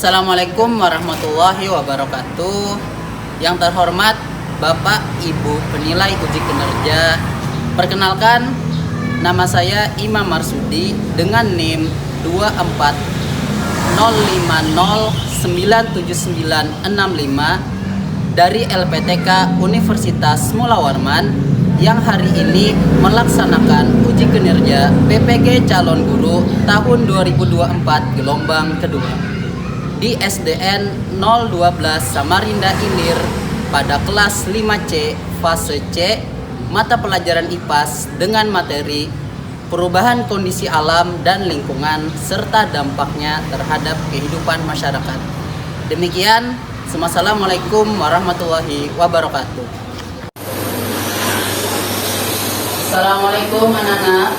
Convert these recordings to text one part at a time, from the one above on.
Assalamualaikum warahmatullahi wabarakatuh. Yang terhormat Bapak Ibu penilai uji kinerja, perkenalkan nama saya Imam Marsudi dengan NIM 240097965 dari LPTK Universitas Mula Warman yang hari ini melaksanakan uji kinerja PPG calon guru tahun 2024 gelombang kedua di SDN 012 Samarinda Ilir pada kelas 5C fase C mata pelajaran IPAS dengan materi perubahan kondisi alam dan lingkungan serta dampaknya terhadap kehidupan masyarakat. Demikian, Assalamualaikum warahmatullahi wabarakatuh. Assalamualaikum anak-anak.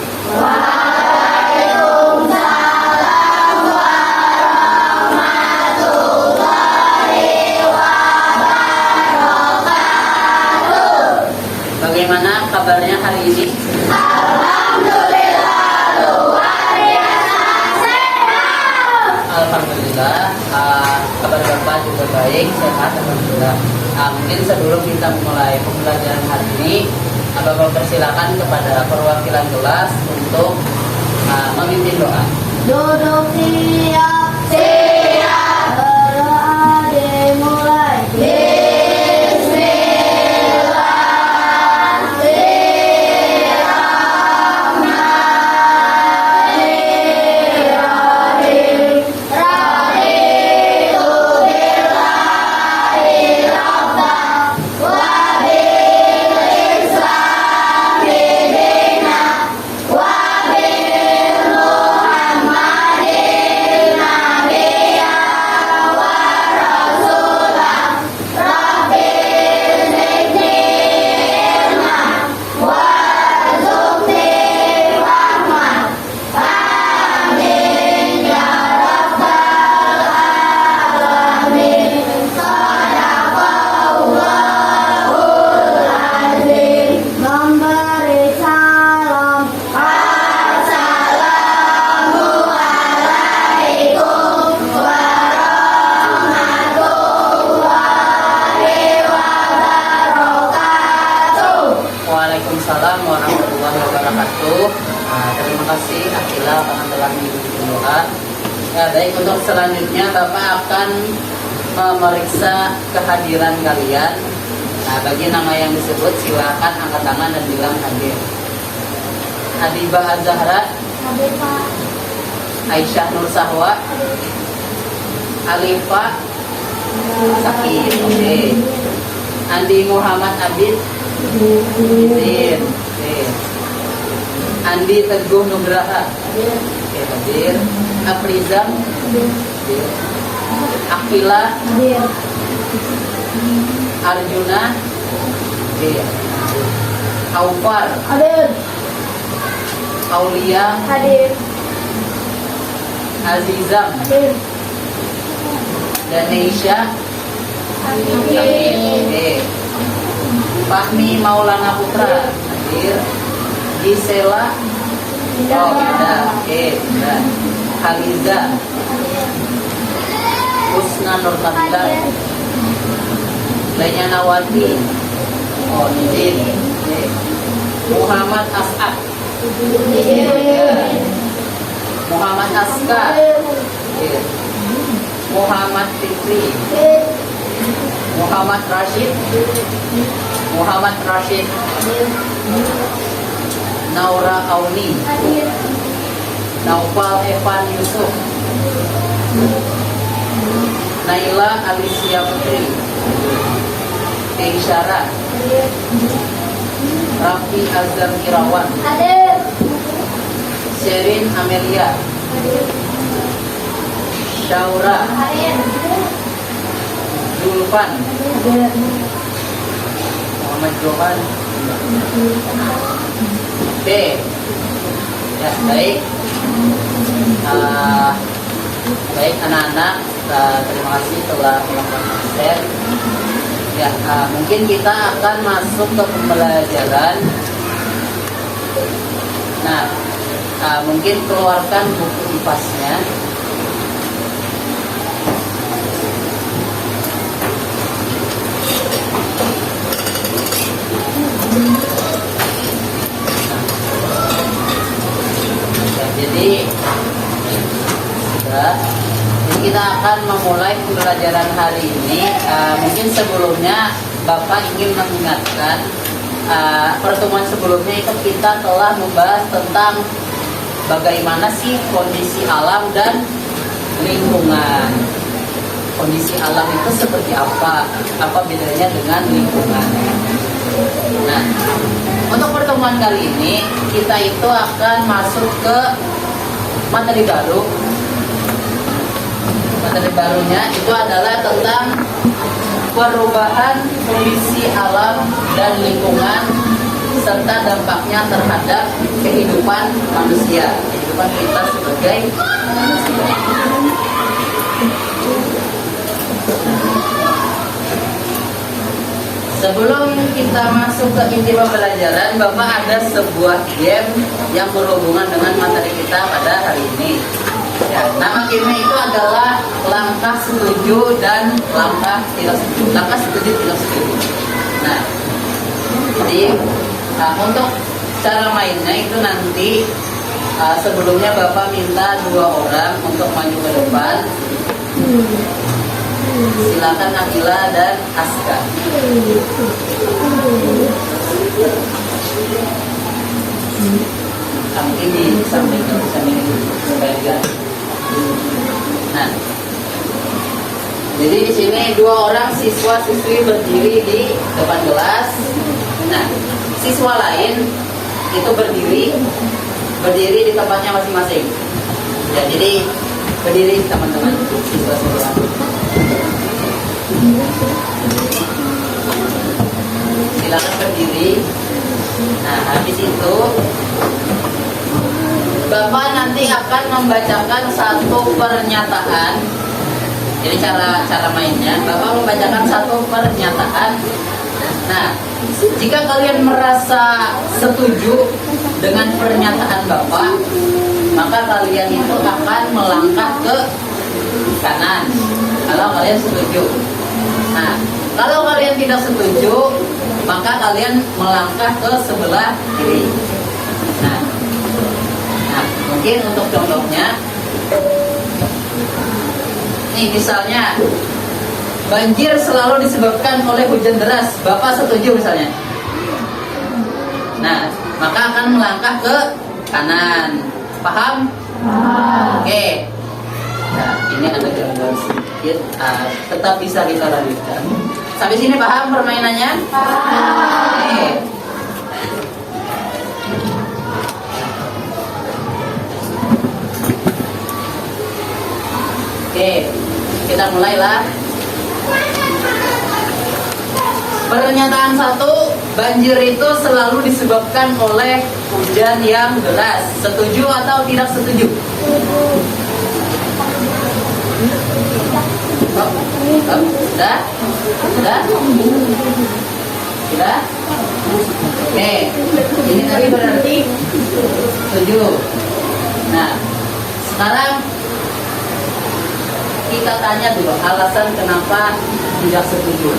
Bagaimana kabarnya hari ini? Alhamdulillah, luar biasa sehat. Alhamdulillah, kabar Bapak juga baik, sehat alhamdulillah. Mungkin sebelum kita mulai pembelajaran hari ini, Bapak persilakan kepada perwakilan kelas untuk memimpin doa. Duduk siap, siap. Berdoa dimulai. Waalaikumsalam warahmatullahi wabarakatuh. Terima kasih Akila karena telah memimpin doa. Ya, baik, untuk selanjutnya Bapak akan memeriksa kehadiran kalian. Bagi nama yang disebut silakan angkat tangan dan bilang hadir. Adibah Az-Zahra, Hadir Pak. Aisyah Nur Sahwa, Alifa Sakit, oke. Andi Muhammad Abid, hadir. Oke. Andi Teguh Nugraha, oke, hadir. Afrizam, hadir. Akila, Hadir. Arjuna, hadir. Aufar, Hadir. Aulia, Hadir. Azizam, Hadir. dan Neisha. Hadir. Oke. Fahmi Maulana Putra, hadir. Gisela, oke, dan Khaliza, Husna Nurtabila, Lenyana-wati, izin. Oke. Muhammad As'ad, Muhammad Aska, oke. Muhammad Fikri, Muhammad Rashid, Muhammad Rashid, Naura Auni, Naufal Evan Yusuf, Naila Alicia Putri, Keisyara, Raffi Azhar Irawan, Hadir. Sherin Amelia, Syaura, Hadir. Zulfan, Hadir. Muhammad Johan, B. Ya, baik. Baik anak-anak, terima kasih telah melakukan absen. Ya, mungkin kita akan masuk ke pembelajaran. Nah, mungkin keluarkan buku IPAS-nya. pembelajaran hari ini, mungkin sebelumnya Bapak ingin mengingatkan pertemuan sebelumnya itu kita telah membahas tentang bagaimana sih kondisi alam dan lingkungan. Kondisi alam itu seperti apa bedanya dengan lingkungan. Nah, untuk pertemuan kali ini kita itu akan masuk ke materi baru. Materi barunya itu adalah tentang perubahan kondisi alam dan lingkungan serta dampaknya terhadap kehidupan manusia, kehidupan kita sebagai manusia. Sebelum kita masuk ke inti pembelajaran, Bapak ada sebuah game yang berhubungan dengan materi kita pada hari ini. Ya, nama game itu adalah langkah setuju dan langkah tidak setuju. Langkah setuju tidak setuju. Nah, jadi untuk cara mainnya itu nanti sebelumnya Bapak minta 2 orang untuk maju ke depan. Silakan Akila dan Aska. Mungkin di samping supaya lihat. Nah, jadi di sini 2 orang siswa-siswi berdiri di depan kelas. Nah, siswa lain itu berdiri di tempatnya masing-masing. Ya, jadi berdiri teman-teman siswa-siswa. Silakan berdiri. Nah, habis itu Bapak nanti akan membacakan satu pernyataan. Jadi cara mainnya, Bapak membacakan satu pernyataan. Nah, jika kalian merasa setuju dengan pernyataan Bapak, maka kalian itu akan melangkah ke kanan kalau kalian setuju. Nah, kalau kalian tidak setuju, maka kalian melangkah ke sebelah kiri. Nah, mungkin untuk contohnya, nih misalnya banjir selalu disebabkan oleh hujan deras. Bapak setuju misalnya. Nah, maka akan melangkah ke kanan. Paham? Oke. Nah, ini ada gangguan sedikit, tetap bisa kita lanjutkan. Sampai sini paham permainannya? Oke. Oke, kita mulailah. Pernyataan 1, banjir itu selalu disebabkan oleh hujan yang deras. Setuju atau tidak setuju? Sudah? Oke, ini tadi berarti setuju. Nah, sekarang kita tanya dulu alasan kenapa tidak setuju.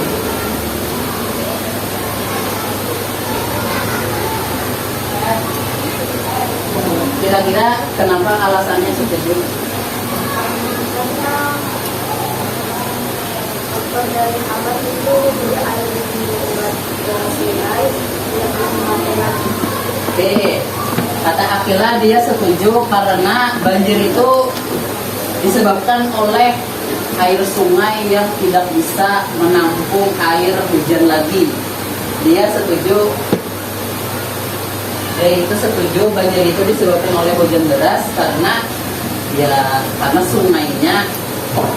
Kira-kira kenapa alasannya setuju? Dari abad itu air dibuat ke sungai yang Oke, kata Akila dia setuju karena banjir itu disebabkan oleh air sungai yang tidak bisa menampung air hujan lagi. Dia setuju. Dia itu setuju banjir itu disebabkan oleh hujan deras karena sungainya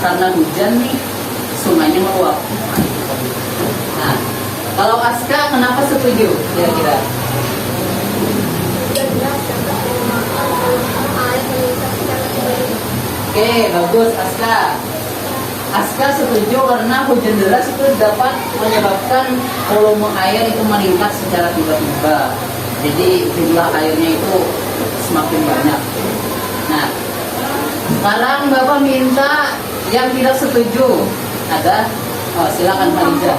karena hujan nih sungainya meluap. Nah, kalau Aska kenapa setuju kira-kira? Oke, bagus Aska. Aska setuju karena hujan deras itu dapat menyebabkan volume air itu meningkat secara tiba-tiba. Jadi jumlah airnya itu semakin banyak. Nah, sekarang Bapak minta yang tidak setuju. Ada? Oh, silakan Pak Liza.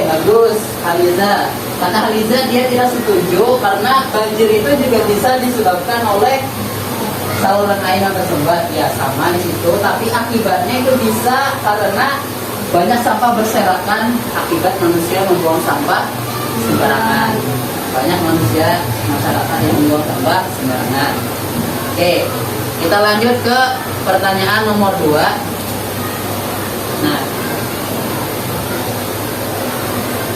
Bagus Pak Liza. Kata Haliza dia tidak setuju karena banjir itu juga bisa disebabkan oleh saluran air yang tersumbat. Ya sama di situ, tapi akibatnya itu bisa karena banyak sampah berserakan akibat manusia membuang sampah sembarangan. Banyak manusia masyarakat yang membuang sampah sembarangan. Oke, kita lanjut ke pertanyaan nomor 2. Nah,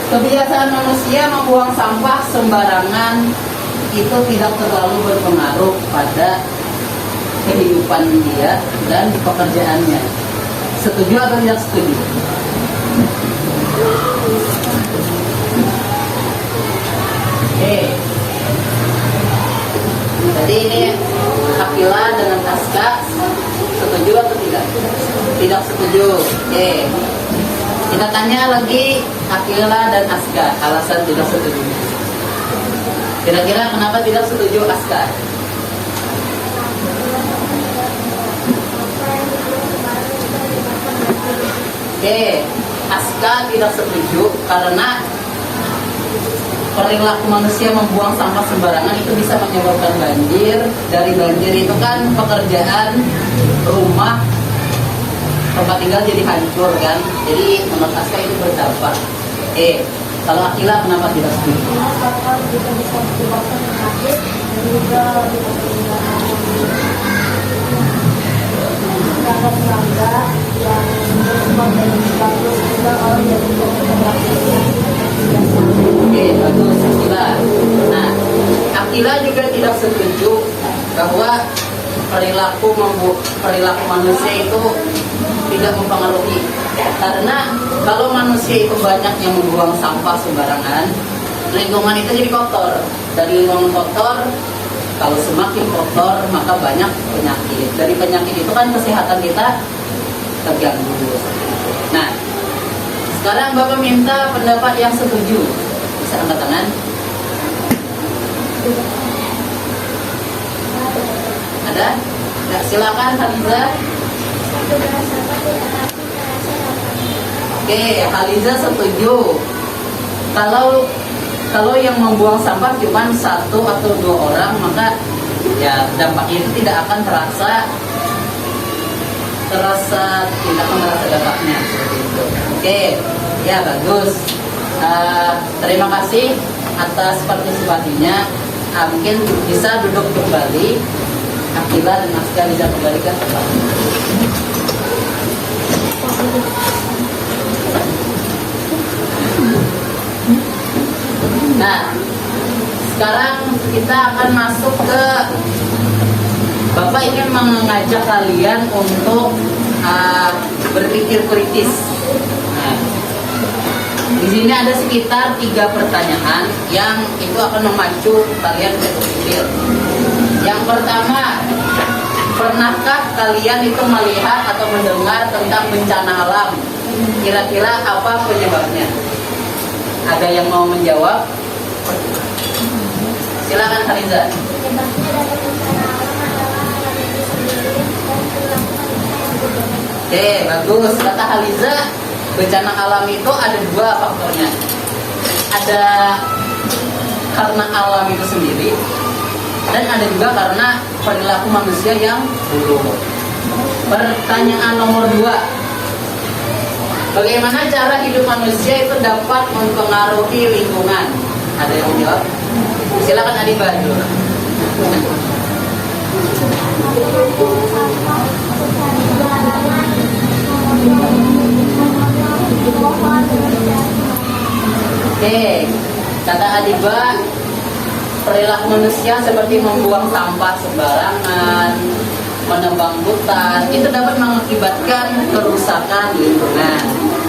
kebiasaan manusia membuang sampah sembarangan itu tidak terlalu berpengaruh pada kehidupan dia dan pekerjaannya. Setuju atau tidak setuju? Oke. Jadi ini Akila dengan Aska setuju atau tidak? Tidak setuju. Oke. Kita tanya lagi Akila dan Aska alasan tidak setuju. Kira-kira kenapa tidak setuju Aska? Oke, Aska tidak setuju karena perilaku manusia membuang sampah sembarangan itu bisa menyebabkan banjir. Dari banjir itu kan pekerjaan, rumah, tempat tinggal jadi hancur kan. Jadi menurut Aska itu berdampak. Kalau Akila kenapa tidak setuju? Karena kita bisa menyebabkan penyakit dan juga serangga yang bersifat dari bagus juga kalau jadi Oke, bagus Akila. Nah, Akila juga tidak setuju bahwa perilaku manusia itu tidak mempengaruhi. Karena kalau manusia itu banyak yang membuang sampah sembarangan, lingkungan itu jadi kotor. Dari lingkungan kotor, kalau semakin kotor maka banyak penyakit. Dari penyakit itu kan kesehatan kita terganggu. Nah, sekarang Bapak minta pendapat yang setuju. Bisa angkat tangan. Ada? Nah, silakan Haliza. Oke, Haliza setuju. Kalau yang membuang sampah cuma 1 atau 2 orang, maka ya dampaknya itu tidak akan terasa tidak akan terasa dampaknya seperti itu. Oke, ya bagus. Terima kasih atas partisipasinya. Mungkin bisa duduk kembali. Akila dan Aska bisa kembali ke tempat. Nah, sekarang kita akan masuk ke Bapak ingin mengajak kalian untuk berpikir kritis. Nah, di sini ada sekitar 3 pertanyaan yang itu akan memacu kalian untuk berpikir. Yang pertama, pernahkah kalian itu melihat atau mendengar tentang bencana alam? Kira-kira apa penyebabnya? Ada yang mau menjawab? Silakan Haliza. Oke, bagus. Kata Haliza, bencana alam itu ada 2 faktornya. Ada karena alam itu sendiri, dan ada juga karena perilaku manusia yang buruk. Pertanyaan nomor 2, bagaimana cara hidup manusia itu dapat mempengaruhi lingkungan? Ada yang menjawab? Silakan Adiba dulu. Oke, kata Adiba, perilaku manusia seperti membuang sampah sembarangan, menebang hutan, itu dapat mengakibatkan kerusakan lingkungan.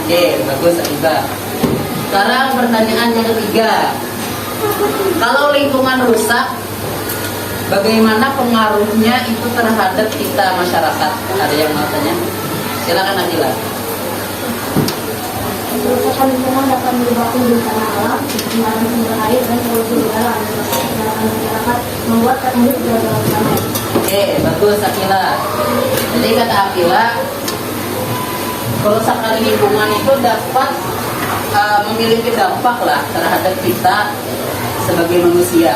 Oke, bagus Adiba. Sekarang pertanyaan yang ketiga, kalau lingkungan rusak, bagaimana pengaruhnya itu terhadap kita masyarakat? Ada yang mau tanya? Silakan Nadila. Kerusakan lingkungan dapat menyebabkan bencana alam, pencemaran sumber air dan polusi udara dan masyarakat membuat hidup dalam damai. Oke, bagus Akila. Jadi kata Akila, kerusakan lingkungan itu dapat memiliki dampak lah terhadap kita sebagai manusia.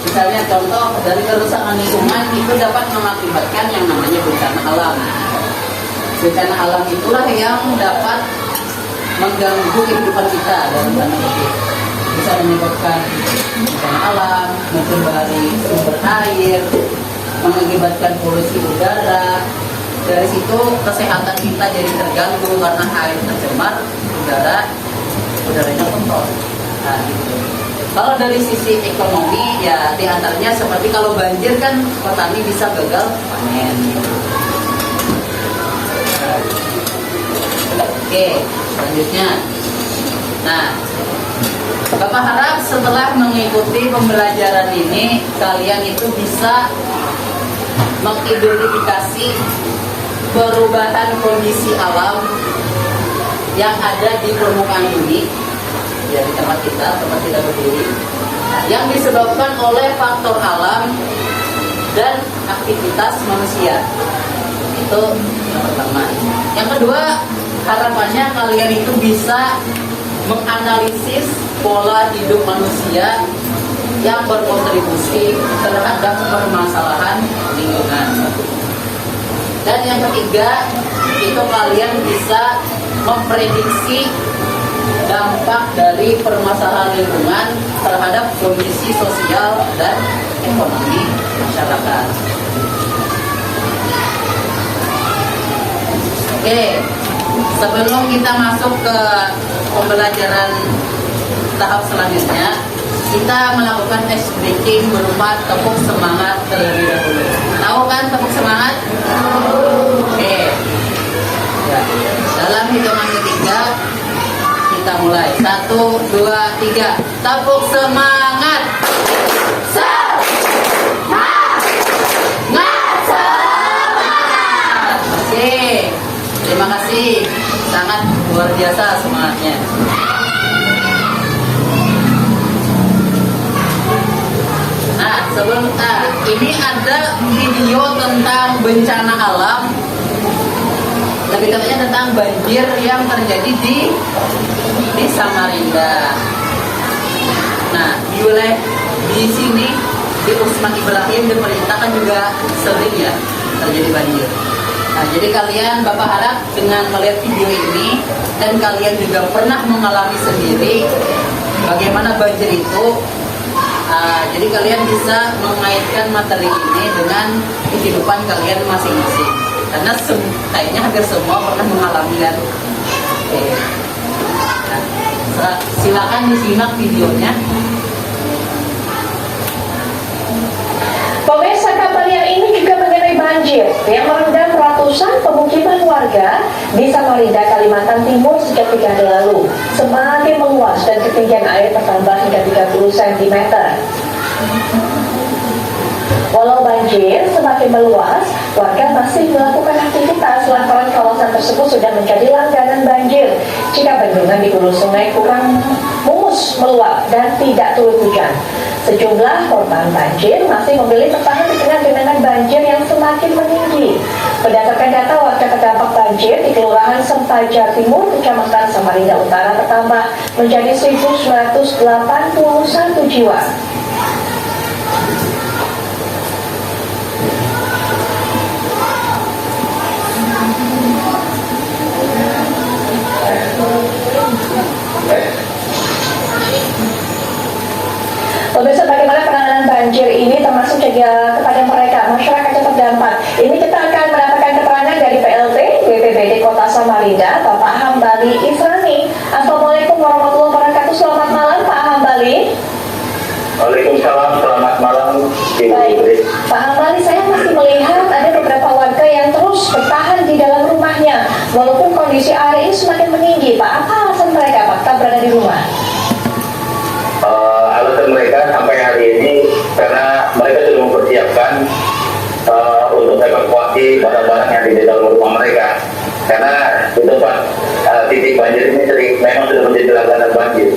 Misalnya contoh dari kerusakan lingkungan itu dapat mengakibatkan yang namanya bencana alam. Bencana alam itulah yang dapat mengganggu kehidupan kita dalam tanda kutip. Bisa menyebabkan bencana alam, mencemari sumber air, mengakibatkan polusi udara. Dari situ kesehatan kita jadi terganggu karena air tercemar, udaranya kotor. Nah, gitu. Kalau dari sisi ekonomi ya diantaranya seperti kalau banjir kan petani bisa gagal panen. Oke, selanjutnya. Nah, Bapak harap setelah mengikuti pembelajaran ini kalian itu bisa mengidentifikasi perubahan kondisi alam yang ada di permukaan bumi, ya di tempat kita berdiri, yang disebabkan oleh faktor alam dan aktivitas manusia. Itu yang pertama. Yang kedua, harapannya kalian itu bisa menganalisis pola hidup manusia yang berkontribusi terhadap permasalahan lingkungan. Dan yang ketiga, itu kalian bisa memprediksi dampak dari permasalahan lingkungan terhadap kondisi sosial dan ekonomi masyarakat. Oke, sebelum kita masuk ke pembelajaran tahap selanjutnya, kita melakukan ice breaking berupa tepuk semangat terlebih dahulu. Tahu kan tepuk semangat? Oke. Ya. Dalam hitungan ketiga kita mulai. 1, 2, 3. Tepuk semangat. Semangat. Oke. Terima kasih. Sangat luar biasa semangatnya. Nah, sebelum ini ada video tentang bencana alam, lebih tepatnya tentang banjir yang terjadi di Samarinda. Nah, di sini di Usman Ibrahim diperintahkan juga sering ya terjadi banjir. Nah, jadi kalian, Bapak harap dengan melihat video ini dan kalian juga pernah mengalami sendiri bagaimana banjir itu. Jadi kalian bisa mengaitkan materi ini dengan kehidupan kalian masing-masing. Karena kayaknya hampir semua pernah mengalami kan. Oke. Nah, silakan disimak videonya. Pemirsa, kabar yang ini juga mengenai banjir yang merendam ratusan pemukiman warga di Samarinda, Kalimantan Timur sejak 3 hari lalu. Semakin meluas dan ketinggian air bertambah hingga 30 cm. Walau banjir semakin meluas, warga masih melakukan aktivitas lantaran kawasan tersebut sudah menjadi langganan banjir. Jika bendungan di hulu sungai kurang mulus meluap dan tidak turun hujan, sejumlah korban banjir masih memilih bertahan di tengah genangan banjir yang semakin meninggi. Berdasarkan data, warga terdampak banjir di Kelurahan Sempaja Timur, Kecamatan Samarinda Utara bertambah menjadi 1.981 jiwa. Pemirsa, bagaimana penanganan banjir ini termasuk juga kepada mereka, masyarakat yang terdampak? Ini kita akan mendapatkan keterangan dari PLT BPBD Kota Samarinda, Bapak Hambali Israni. Assalamualaikum warahmatullahi wabarakatuh. Selamat malam, Pak Hambali. Waalaikumsalam, selamat malam. Baik, Pak Hambali, saya masih melihat ada beberapa warga yang terus bertahan di dalam rumahnya, walaupun kondisi air ini semakin meninggi. Pak, apa alasan mereka, Pak, tetap berada di rumah? Alasan mereka sampai hari ini karena mereka sudah mempersiapkan untuk evakuasi barang-barang yang di dalam rumah mereka, karena di tempat titik banjir ini memang sudah menjadi langganan banjir.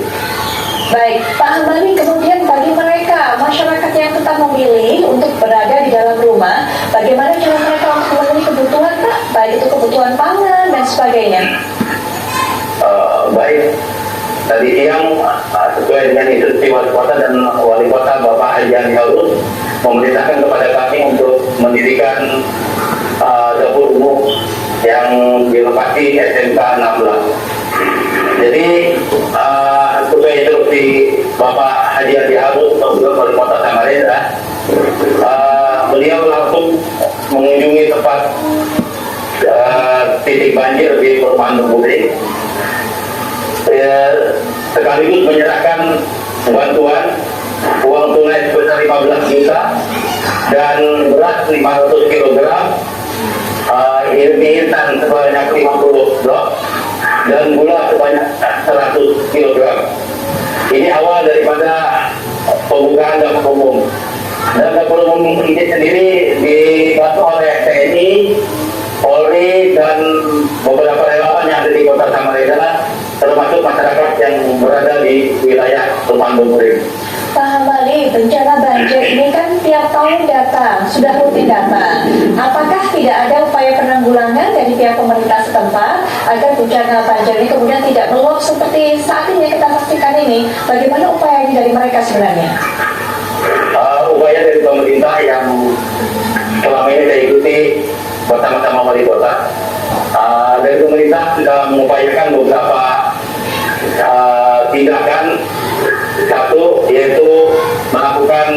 Baik, Pak Hambali, kemudian bagi mereka, masyarakat yang tetap memilih untuk berada di dalam rumah, bagaimana cara mereka untuk memenuhi kebutuhan, Pak? Baik itu kebutuhan pangan dan sebagainya. Baik, tadi siang sesuai dengan instruksi wali kota dan wali kota Bapak Haji Andi Harus memerintahkan kepada kami untuk mendirikan dapur umum yang di lokasi SMK 16. Jadi sesuai instruksi Bapak Haji Andi Harus atau wali kota Samarinda, beliau langsung mengunjungi tempat titik banjir di Perumahan Bukti, sekaligus menyerahkan bantuan uang tunai sebesar 15 juta dan beras 500 kg, mie instan sebanyak 50 blok dan gula sebanyak 100 kg. Ini awal daripada pembukaan dapur umum. Dan dapur umum ini sendiri dibantu oleh TNI, Polri, dan beberapa relawan yang ada di Kota Samarinda, termasuk masyarakat yang berada di wilayah Perumahan Bukti. Pak Hamali, bencana banjir ini kan tiap tahun datang, sudah rutin datang. Apakah tidak ada upaya penanggulangan dari pihak pemerintah setempat agar bencana banjir ini kemudian tidak meluap seperti saat ini yang kita saksikan ini? Bagaimana upaya ini dari mereka sebenarnya? Upaya dari pemerintah yang selama ini saya ikuti bersama-sama wali kota, dari pemerintah sudah mengupayakan beberapa tindakan. Satu, yaitu melakukan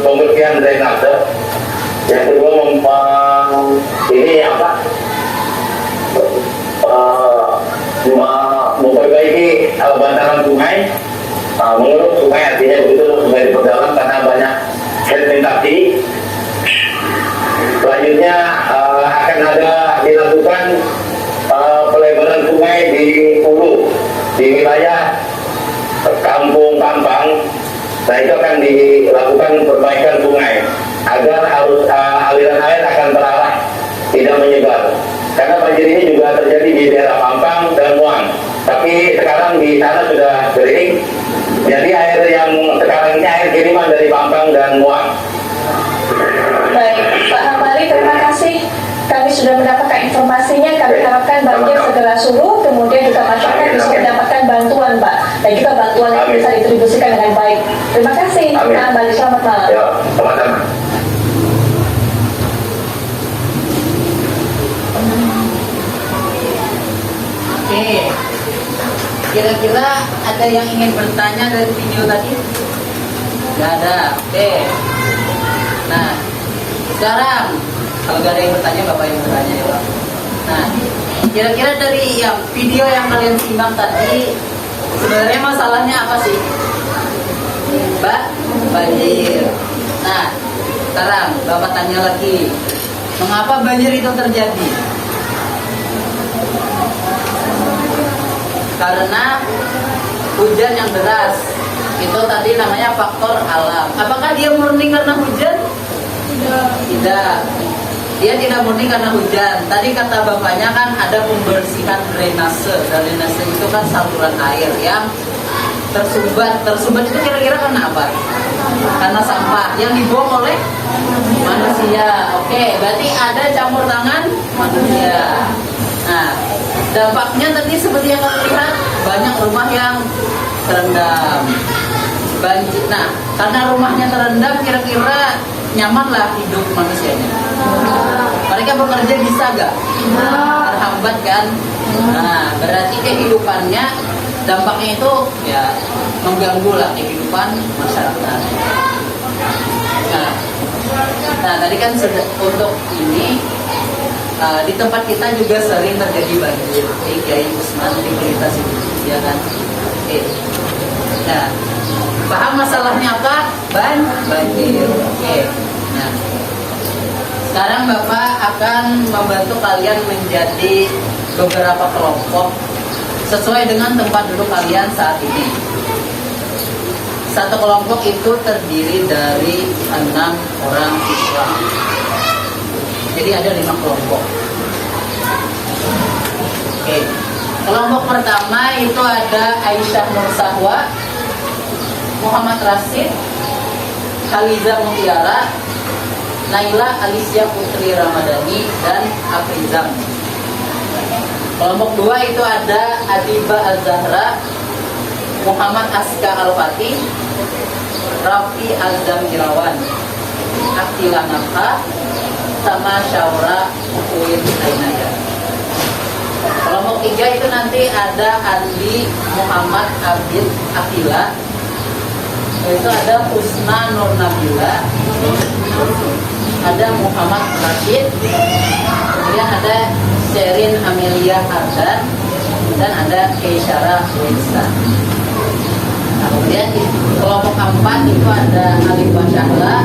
pembersihan drainase. Yang kedua, memperbaiki bantaran sungai, menurut sungai, artinya begitu sungai diperdalam karena banyak sedimentasi. Selanjutnya akan ada dilakukan pelebaran sungai di hulu, di wilayah Kampung Pampang. Nah, itu akan dilakukan perbaikan sungai agar aliran air akan terarah, tidak menyebar. Karena banjir ini juga terjadi di daerah Pampang dan Muang. Tapi sekarang di sana sudah kering. Jadi air yang sekarang ini air kiriman dari Pampang dan Muang. Baik, Pak Hamali, terima kasih. Kami sudah mendapatkan informasinya. Kami harapkan banjir segera surut, kemudian juga masyarakat bisa mendapatkan bantuan, Pak, dan juga bantuan yang bisa didistribusikan dengan baik. Terima kasih, Pak Hamali. Selamat malam. Ya, sama-sama. Oke, kira-kira ada yang ingin bertanya dari video tadi? Gak ada. Oke. Nah, sekarang kalau gak ada yang bertanya, Bapak yang bertanya ya, Pak. Nah, kira-kira dari yang video yang kalian simak tadi, sebenarnya masalahnya apa sih? Mbak, banjir. Nah, sekarang Bapak tanya lagi, mengapa banjir itu terjadi? Karena hujan yang deras. Itu tadi namanya faktor alam. Apakah dia murni karena hujan? Tidak. Dia tidak murni karena hujan. Tadi kata bapaknya kan ada pembersihan drainase. Drainase itu kan saluran air yang tersumbat. Tersumbat itu kira-kira karena apa? Karena sampah yang dibuang oleh manusia. Oke, berarti ada campur tangan manusia. Nah, dampaknya tadi seperti yang kalian lihat, banyak rumah yang terendam banjir. Nah, karena rumahnya terendam, kira-kira nyamanlah hidup manusianya. Mereka bekerja bisa gak? Terhambat kan? Nah, berarti kehidupannya, dampaknya itu ya mengganggu lah kehidupan masyarakat. Nah, tadi kan untuk ini di tempat kita juga sering terjadi banjir. Kiai Usman di Pelita sini, ya kan? Oke. Nah, paham masalahnya apa? Banjir. Oke. Nah, sekarang Bapak akan membantu kalian menjadi beberapa kelompok sesuai dengan tempat duduk kalian saat ini. Satu kelompok itu terdiri dari 6 orang siswa. Jadi ada 5 kelompok. Oke. Kelompok pertama itu ada Aisyah Nur Sahwa, Muhammad Rasid, Haliza Mutiara, Naila Alicia Putri Ramadhani, dan Afrizam. Kelompok 2 itu ada Adiba Az-Zahra, Muhammad Aska Al-Fatih, Raffi Azam Irawan, Akila Nafha, sama Syaura Uin Ainaya. Kelompok 3 itu nanti ada Andi Muhammad Abid Akila, itu ada Husna Nur Nabila, ada Muhammad Rashid, kemudian ada Sherin Amelia Ardan, dan ada Keisyara Winston. Nah, kemudian kelompok 4 itu ada Alifah Syahla,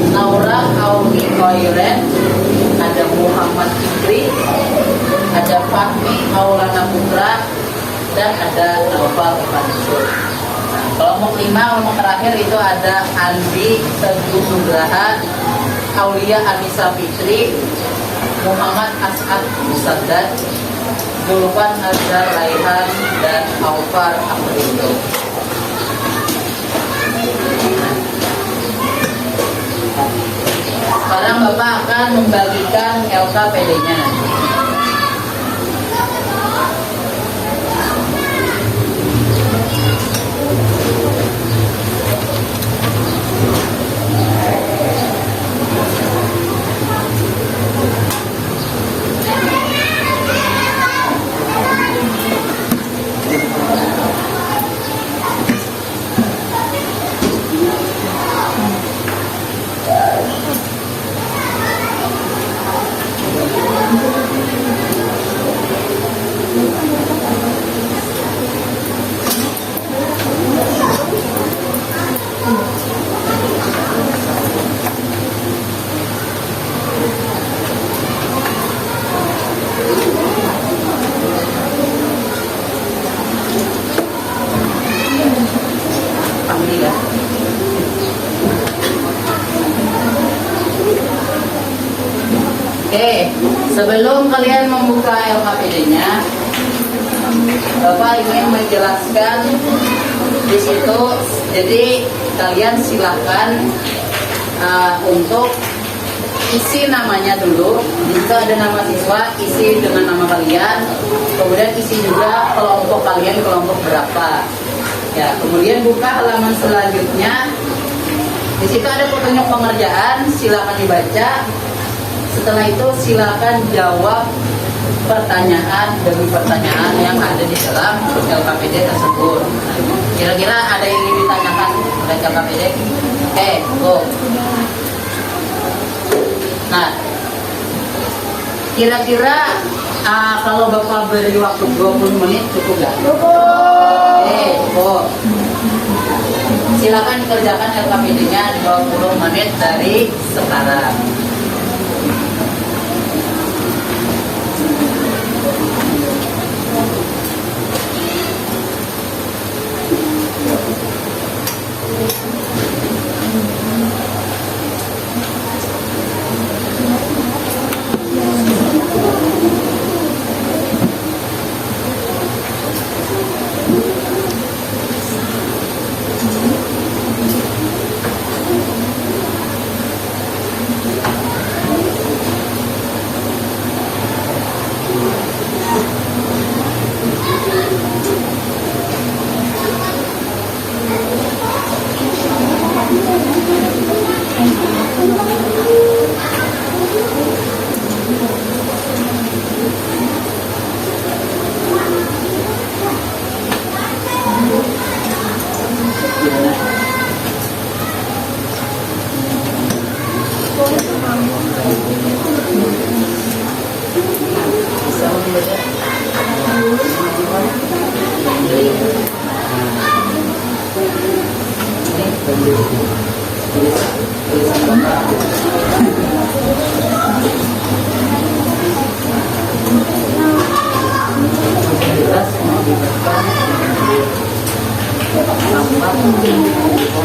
Naura Auni Koiren, ada Muhammad Fikri, ada Fahmi Maulana Putra, dan ada Naufal Mansur. Nah, kelompok 5, kelompok terakhir itu ada Andi Teguh Nugraha, Aulia Anissa Fitri, Muhammad As'ad Musaddad, Zulfan Azhar Raihan, dan Aufar Afrindo. Sekarang Bapak akan membagikan LKPD-nya. Oke, sebelum kalian membuka LKPD-nya, Bapak ingin menjelaskan di situ. Jadi kalian silahkan untuk isi namanya dulu. Jika ada nama siswa, isi dengan nama kalian. Kemudian isi juga kelompok kalian, kelompok berapa. Ya, kemudian buka halaman selanjutnya. Di situ ada petunjuk pengerjaan, silakan dibaca. Setelah itu silakan jawab pertanyaan demi pertanyaan yang ada di dalam LKPD tersebut. Kira-kira ada yang ingin ditanyakan oleh LKPD? Oke, go. Nah, kira-kira kalau Bapak beri waktu 20 menit cukup nggak? Oke, go. Silakan kerjakan LKPD-nya 20 menit dari sekarang.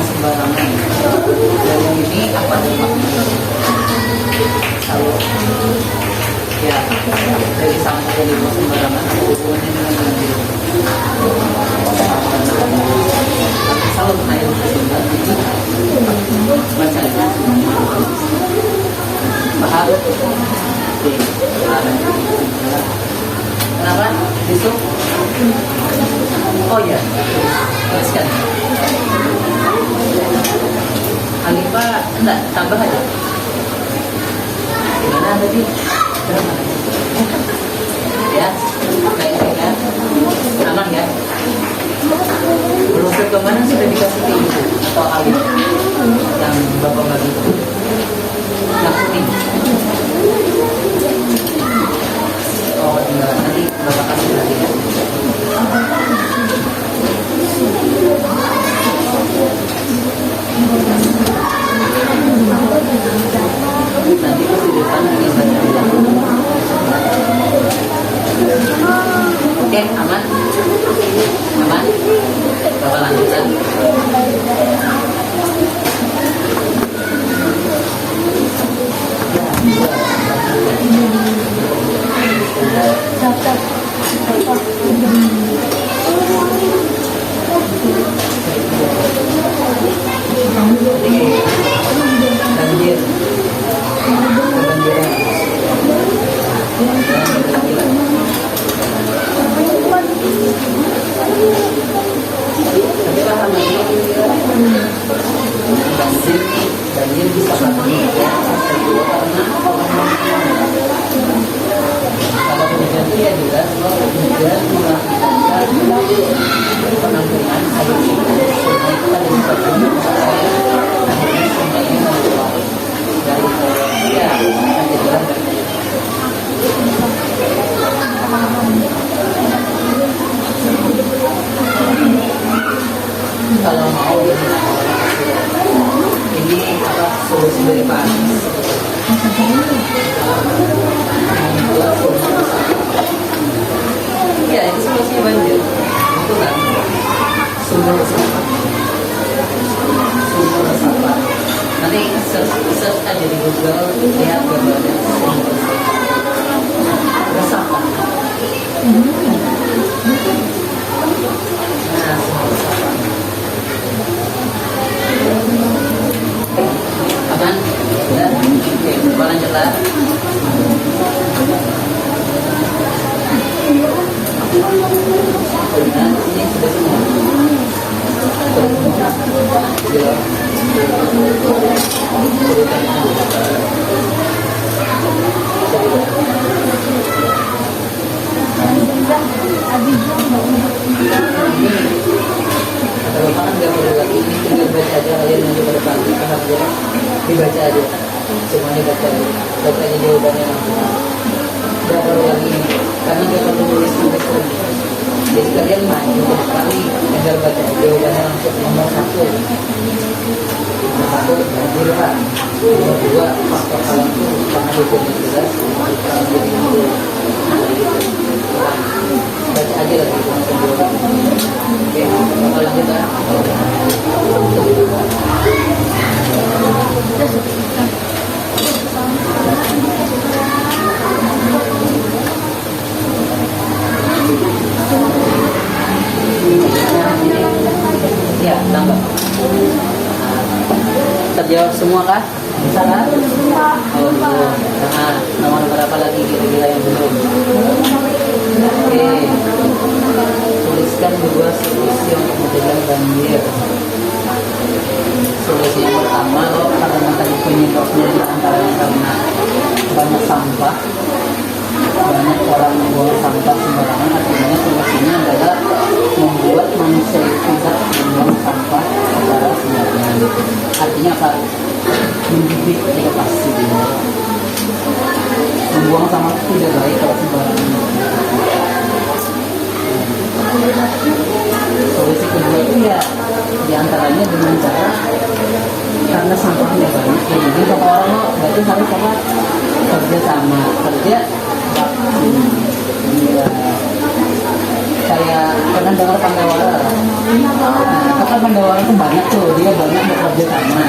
Sembarangan. Dan ini apa sih maksudnya? Kalau ya dari sampah yang dibuang sembarangan hubungannya dengan banjir. Kalau air tersimpan itu bacanya paham? Oke, kenapa? Besok? Oh ya. enggak? Tambah aja. Gimana tadi? Ya, baik-baik ya. Aman ya? Brosur kemana sudah dikasih ke ibu atau alif yang bapak bagi itu? Yang kuning. Oh, tinggal nanti bapak kasih lagi ya. Nanti pas di depan lagi baca bilang. Oke, aman? Aman? Bapak lanjutkan. Banjir. Kebanjiran. Tapi paham ini banjir bisa banjir ya karena kalau hujan ya juga hujan mengakibatkan penampungan air sungai itu ada di satu akhirnya sungai ini meluap dari ya jadilah kalau mau ini apa solusi dari Pak Anies membuat sumur resapan. Ya itu solusi banjir itu kan sumur resapan. Nanti search aja di Google, lihat gambarnya sumur resapan. Nah, sumur resapan. Aman? Sudah? Oke, coba lanjutlah. Nah, ini sudah semua. Kalau makan nggak perlu lagi, ini tinggal baca aja kalian nanti pada pagi paham ya, dibaca aja, semuanya baca aja jawabannya langsung. Nggak perlu lagi, karena nggak perlu nulis lagi. Jadi kalian maju kali tinggal baca jawabannya langsung. Nomor 1 banjir Pak. Nomor 2 faktor alam itu karena hukumnya jelas. Jadi itu baca aja lagi langsung jawabannya. Oke, kita lanjutkan. Ya, tambah. Terjawab semua kah? Bisa kah? Oh, belum. Nah, nomor berapa lagi kira-kira yang belum? Oke. Tuliskan 2 solusi untuk mencegah banjir. Solusi yang pertama, karena tadi penyebabnya di antaranya karena banyak sampah, banyak orang membuang sampah sembarangan. Artinya solusinya adalah membuat manusia itu tidak membuang sampah secara sembarangan. Artinya apa? Mendidik edukasi. Membuang sampah itu tidak baik kalau sembarangan. Solusi kedua itu ya diantaranya dengan cara karena sampahnya banyak ya, jadi kata orang lo berarti harus apa kerja sama kerja bakti ya. Saya pernah dengar Pandawara. Nah, Pandawara itu banyak tuh, dia banyak bekerja sama. Nah,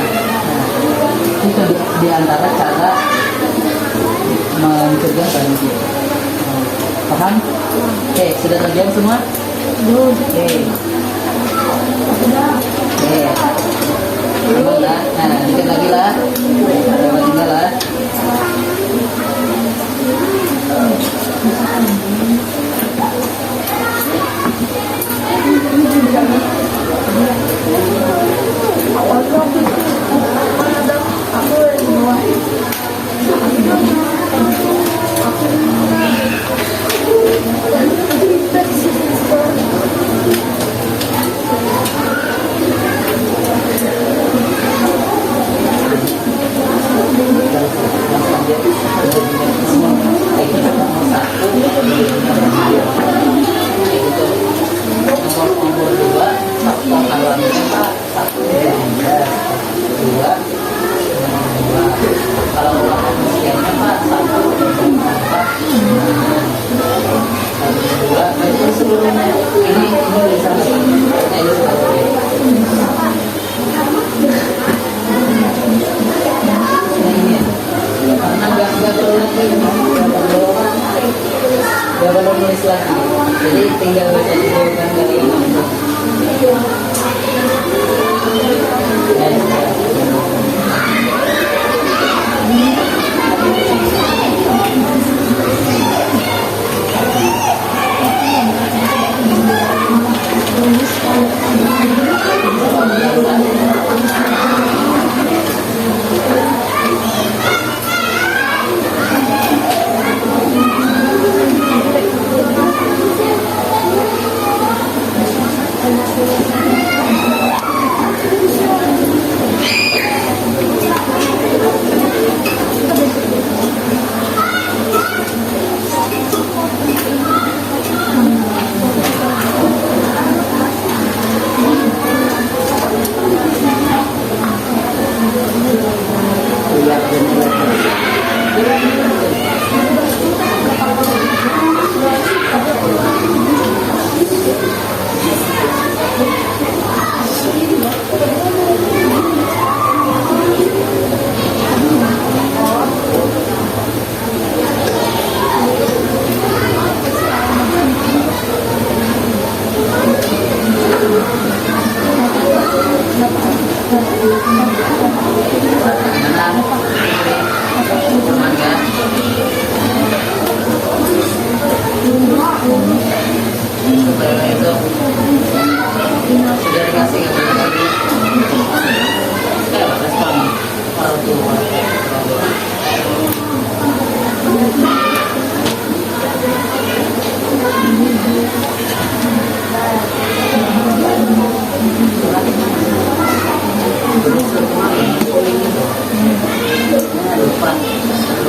itu diantara cara mencegah banjir. Paham? Oke, sudah terjawab semua? Belum. Oke. Oke. Aman lah. Nah, dikit lagi lah. Ada tinggal lah. Gak perlu nulis lagi, jadi tinggal baca dulu kan dari ini.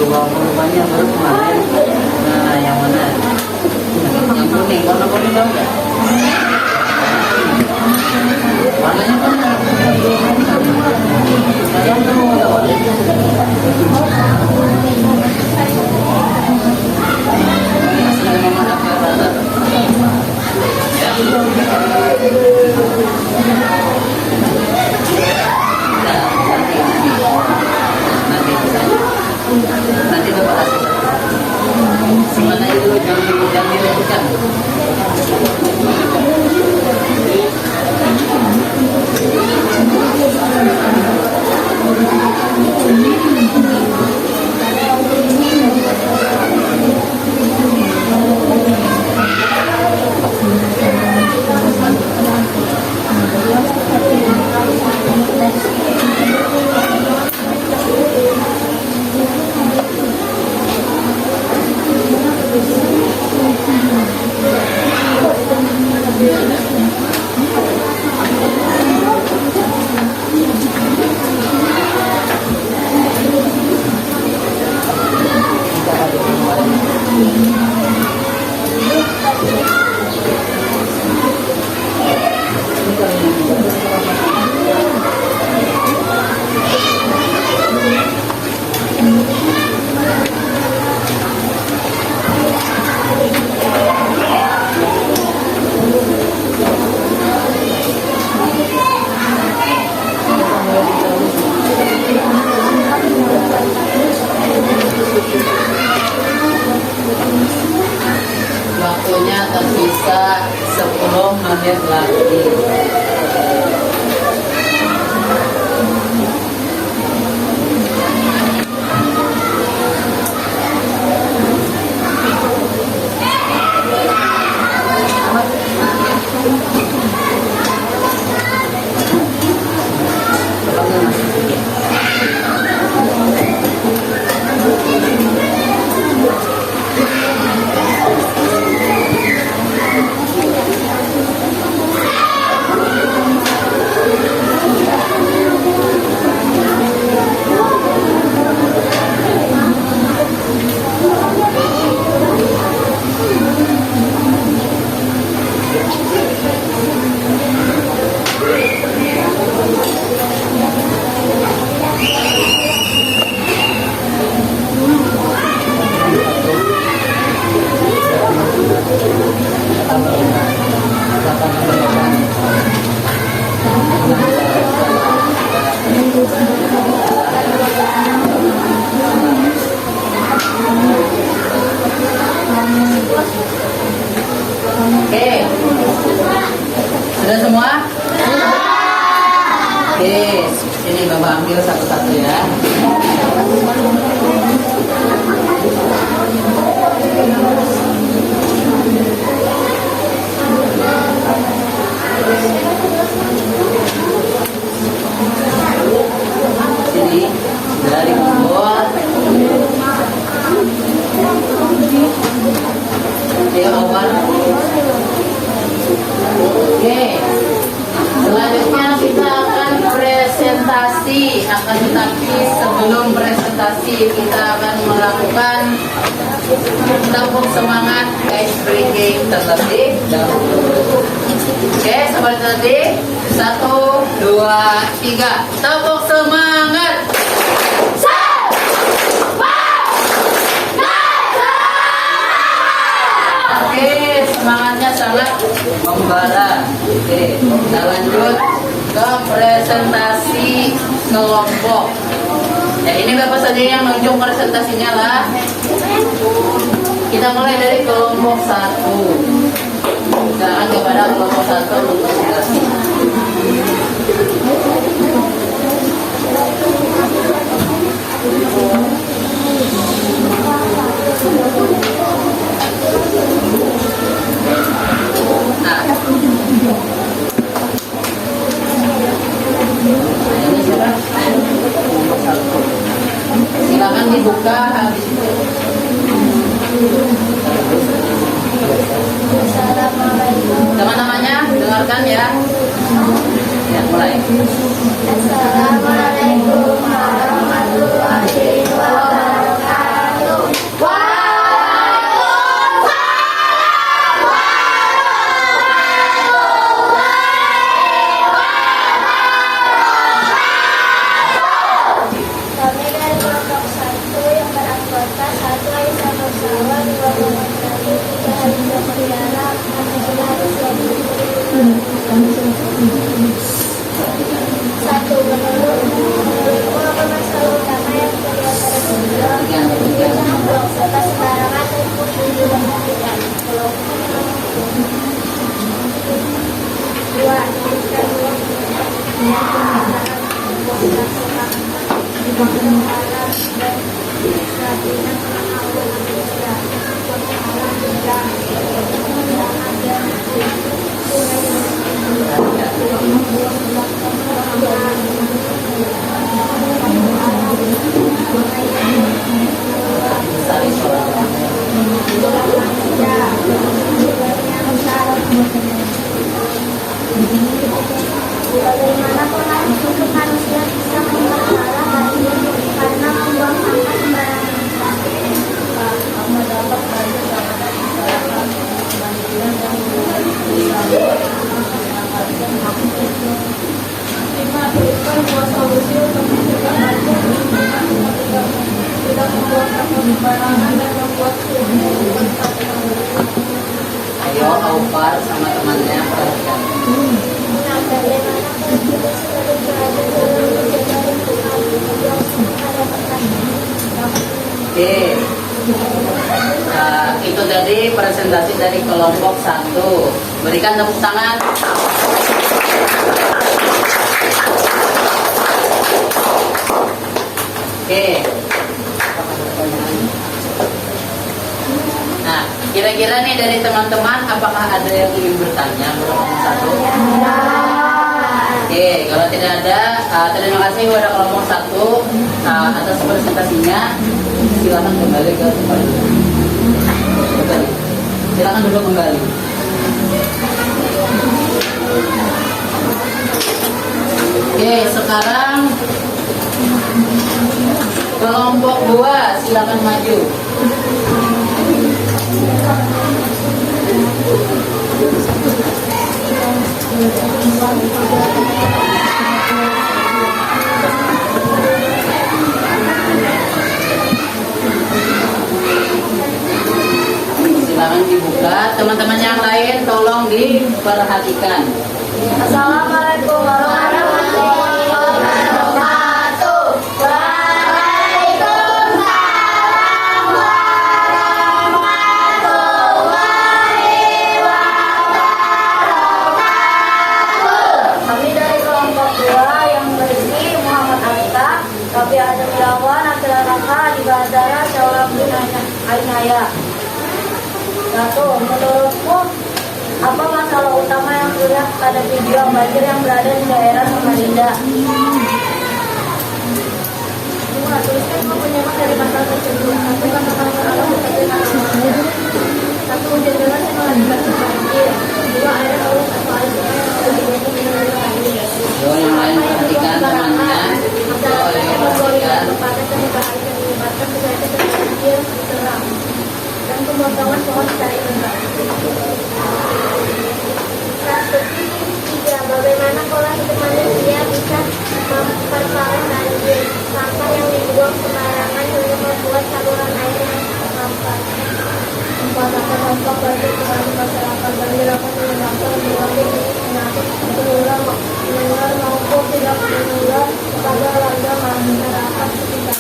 Rumahnya baru kemarin. Nah, yang mana? Yang kuning, warna kuning tahu nggak? Warnanya kan? Saya tahu warna. Asli memang agak rata. Nanti Bapak kasih. Simpan aja dulu, jangan direpotkan. Waktunya tersisa 10 menit lagi. Oke, sudah semua? Oke, sini Bapak ambil satu-satu ya. Sini dari bawah. Ayo awal. Oke, selanjutnya kita akan presentasi. Akan tetapi sebelum presentasi kita akan melakukan tepuk semangat ice breaking terlebih dahulu. Oke, seperti tadi. 1, 2, 3. Tepuk semangat. Oke, semangatnya sangat membara. Oke, kita lanjut ke presentasi kelompok. Ya, ini Bapak saja yang nunjuk presentasinya lah. Kita mulai dari kelompok 1. Silakan kepada kelompok 1 untuk presentasi. Nah, silakan dibuka habis itu. Teman-temannya dengarkan ya. Ya, mulai. Assalamualaikum warahmatullahi wabarakatuh. Kami dari kelompok 1 yang beranggota 1 Aisyah Nursawa, 2 Muhammad Sari, 3 Haliza Mutiara, 4 Haris Yadi. 1. Menurutku apa masalah utama yang terjadi pada dunia? Membuang sampah sembarangan dan pungli mematikan. 2. Menjadikan ruang dengan pemakanan membuang sampah di bawah alam dan keadilan pengalaman manusia. Pengalaman juga yang ada di sungai yang membuang bagaimana pola hidup manusia bisa membuat salah karena membuang sampah sembarangan. Berikan buat solusi untuk mencegah banjir tidak membuang sampah sembarangan dan membuat Ayo, Aufar sama temannya perhatikan. bagaimana kita sebagai pelajar dalam menjaga lingkungan membuang sampah dapat Oke. Nah, itu tadi presentasi dari kelompok 1. Berikan tepuk tangan. Oke. Nah, kira-kira nih dari teman-teman apakah ada yang ingin bertanya kelompok 1? Oke, kalau tidak ada, terima kasih kepada kelompok 1 atas presentasinya. Silakan kembali ke tempat duduk. Silakan duduk kembali. Oke, sekarang kelompok 2 silakan maju. Silakan dibuka. Teman-teman yang lain tolong diperhatikan. Assalamualaikum warahmatullahi wabarakatuh. Waalaikumsalam warahmatullahi wabarakatuh. Kami dari kelompok 2 yang berisi Muhammad Atta, Rabi Adam Lawan, Abdul Raka, Adi Bazara, Syaulam bin Ainaya. Satu, menurutmu apa masalah utama yang terlihat pada video banjir yang berada di daerah Samarinda? Cuma tuliskan penyebab dari masalah tersebut. Satu, kata-kata Allah seperti nama. Satu, hujan deras yang mengakibatkan banjir. Dua, air laut atau air sungai yang mengakibatkan minum air. Yo, yang lain perhatikan temannya. Yo, yang perhatikan. Kepada penyebaran yang menyebabkan kesehatan dan banjir diterang. Dan pemotongan pohon secara ilegal. Tiga, bagaimana pola hidup manusia bisa memperparah banjir? Sampah yang dibuang sembarangan hingga membuat saluran air yang terdampar. Empat, dampak banjir kepada masyarakat. Banjir dapat menyebabkan berbagai penyakit menular maupun tidak menular kepada warga masyarakat sekitar.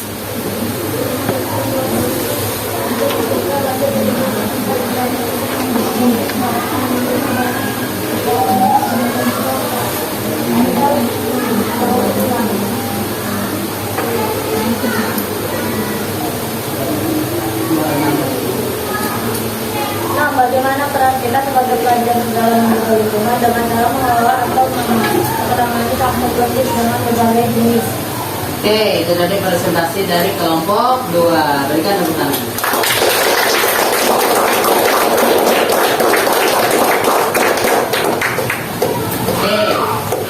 Nah, bagaimana peran kita sebagai pelajar dalam lingkungan dengan cara mengelola atau menangani sampah plastik dengan berbagai jenis? Oke, itu tadi presentasi dari kelompok 2. Berikan tepuk tangan. Oke,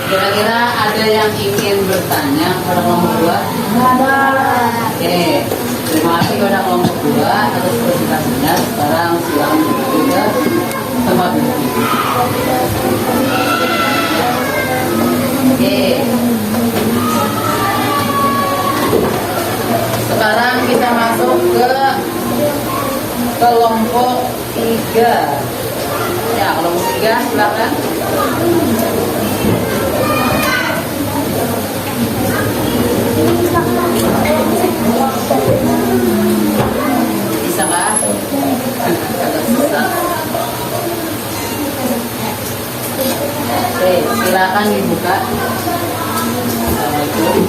kira-kira ada yang ingin bertanya kepada kelompok 2? Ada. Oke, terima kasih kepada kelompok 2 atas presentasinya. Sekarang silakan menuju ke tempat duduk. Oke. Sekarang kita masuk ke kelompok 3. Ya, kelompok 3 silakan. Bisa kah? Agak susah. Oke, silakan dibuka. Assalamualaikum.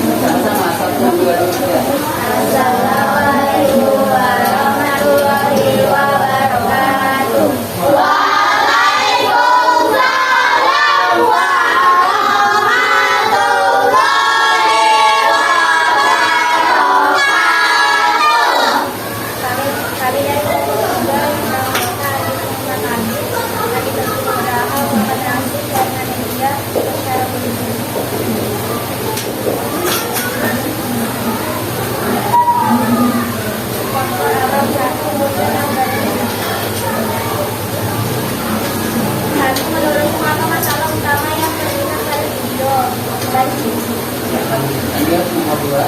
Sama-sama, 1, 2, 3. Assalamualaikum warahmatullahi wabarakatuh. Waalaikumsalam warahmatullahi wabarakatuh. Kami dari kelompok 3 yang melakukan tadi bertemu padahal mengenai dan media secara berbeda. Menurutmu apa masalah utama yang terlihat pada video banjir? Lanjut, nomor 2.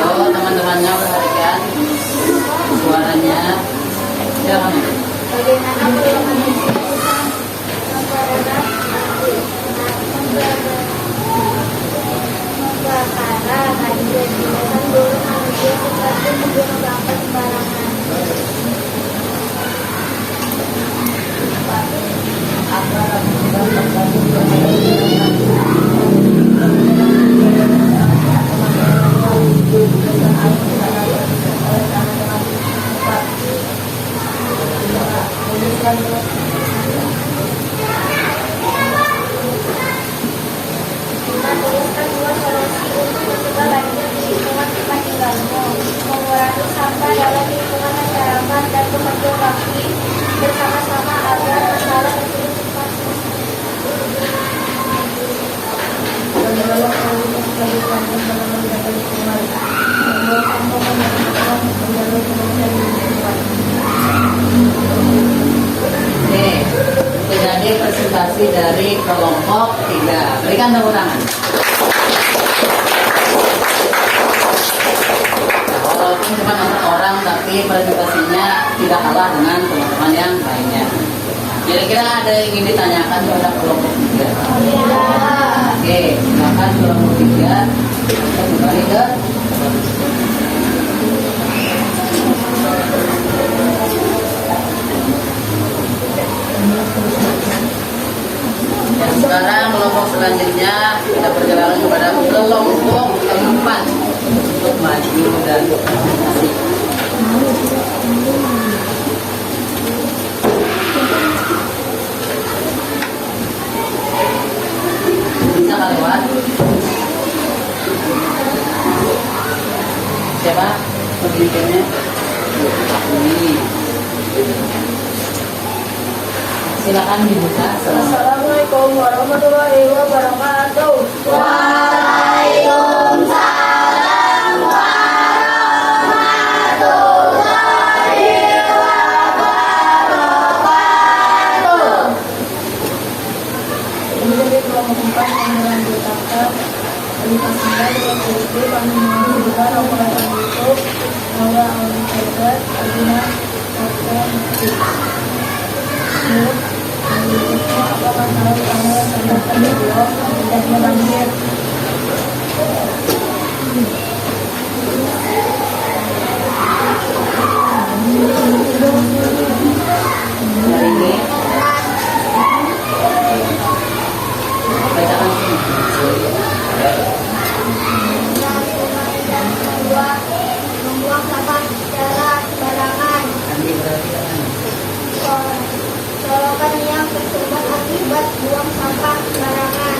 Ayo teman-temannya perhatikan suaranya. Jangan. Bagaimana kebakaran banjir dengan dulu manusia seperti membuang sampah sembarangan. Tuliskan 2 solusi untuk mencegah banjir di lingkungan tempat tinggalmu. Mengurangi sampah dalam lingkungan masyarakat dan bekerja bakti bersama-sama agar masalah tersebut cepat selesai. presentasi dari kelompok 3. Berikan tepuk tangan. Walaupun cuma 4 orang, tapi presentasinya tidak kalah dengan teman-teman yang lainnya. Kira-kira ada yang ingin ditanyakan kepada kelompok 3? Oke, silakan kelompok 3. Kita kembali ke dan sekarang kelompok selanjutnya kita perjalanan kepada kelompok 4 untuk maju dan presentasi. Bisa nggak lewat? Siapa pemimpinnya? Ini. Silakan dibuka. Assalamualaikum warahmatullahi wabarakatuh. Waalaikumsalam warahmatullahi wabarakatuh. Menjadi kelompok 4 yang melanjutkan edukasinya dengan buku kami menunjukkan operasi YouTube bahwa Alkitab Adina menunjukkan apa masalah utama yang terdapat di blog tidaknya banjir. Hari ini bacakan Membuang sampah secara sembarangan. Sorotan yang tersumbat akibat buang sampah sembarangan.